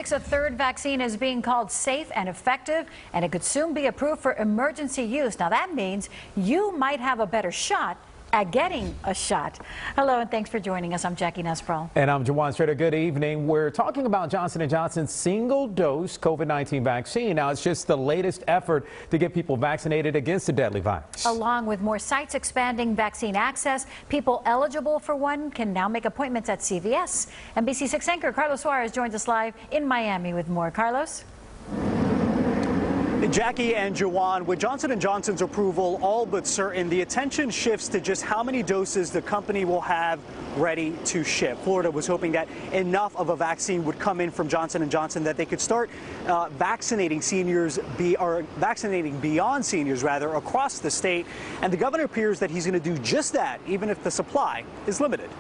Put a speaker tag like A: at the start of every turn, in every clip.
A: A third vaccine is being called safe and effective, and it could soon be approved for emergency use. Now that means you might have a better shot at getting a shot. Hello and thanks for joining us. I'm Jackie Nesprell.
B: And I'm Jawan Strader. Good evening. We're talking about Johnson & Johnson's single-dose COVID-19 vaccine. Now it's just the latest effort to get people vaccinated against the deadly virus.
A: Along with more sites expanding vaccine access, people eligible for one can now make appointments at CVS. NBC6 anchor Carlos Suarez joins us live in Miami with more. Carlos?
C: Jackie and Jawan, with Johnson & Johnson's approval all but certain, the attention shifts to just how many doses the company will have ready to ship. Florida was hoping that enough of a vaccine would come in from Johnson & Johnson that they could start vaccinating beyond seniors across the state. And the governor appears that he's going to do just that, even if the supply is limited.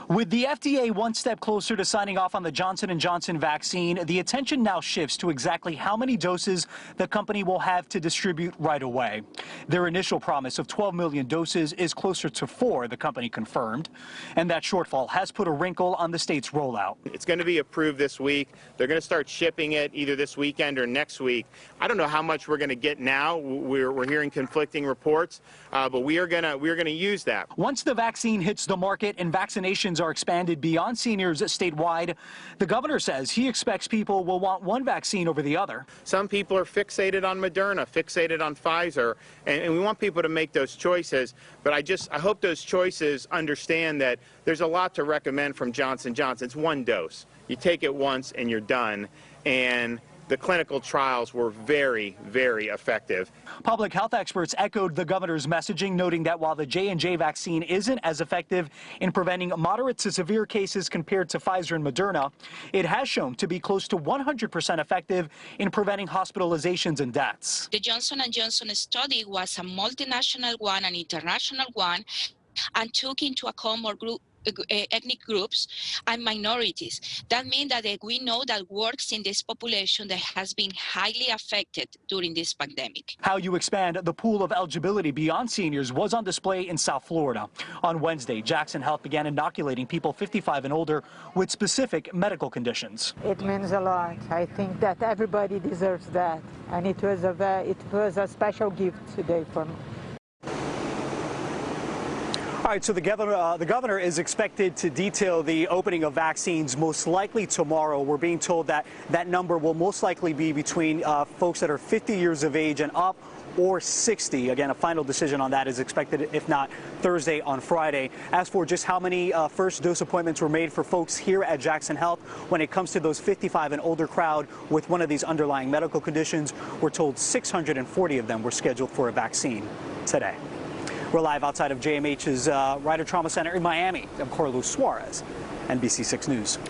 D: With the FDA one step closer to signing off on the Johnson & Johnson vaccine, the attention now shifts to exactly how many doses the company will have to distribute right away. Their initial promise of 12 million doses is closer to 4, the company confirmed, and that shortfall has put a wrinkle on the state's rollout.
E: It's going to be approved this week. They're going to start shipping it either this weekend or next week. I don't know how much we're going to get now. We're hearing conflicting reports, but we are going to use that.
D: Once the vaccine hits the market and vaccinations are expanded beyond seniors statewide, the governor says he expects people will want one vaccine over the other.
E: Some people are fixated on Moderna, fixated on Pfizer, and we want people to make those choices. But I hope those choices understand that there's a lot to recommend from Johnson & Johnson. It's one dose. You take it once and you're done. And the clinical trials were very, very effective.
D: Public health experts echoed the governor's messaging, noting that while the J&J vaccine isn't as effective in preventing moderate to severe cases compared to Pfizer and Moderna, it has shown to be close to 100% effective in preventing hospitalizations and deaths.
F: The Johnson & Johnson study was a multinational one, an international one, and took into account more ethnic groups and minorities. That means that we know that works in this population that has been highly affected during this pandemic.
D: How you expand the pool of eligibility beyond seniors was on display in South Florida. On Wednesday, Jackson Health began inoculating people 55 and older with specific medical conditions.
G: It means a lot. I think that everybody deserves that, and it was a special gift today for me.
C: All right, so the governor is expected to detail the opening of vaccines most likely tomorrow. We're being told that that number will most likely be between folks that are 50 years of age and up or 60. Again, a final decision on that is expected, if not Thursday, on Friday. As for just how many first dose appointments were made for folks here at Jackson Health, when it comes to those 55 and older crowd with one of these underlying medical conditions, we're told 640 of them were scheduled for a vaccine today. We're live outside of JMH's Ryder Trauma Center in Miami. I'm Carlos Suarez, NBC6 News.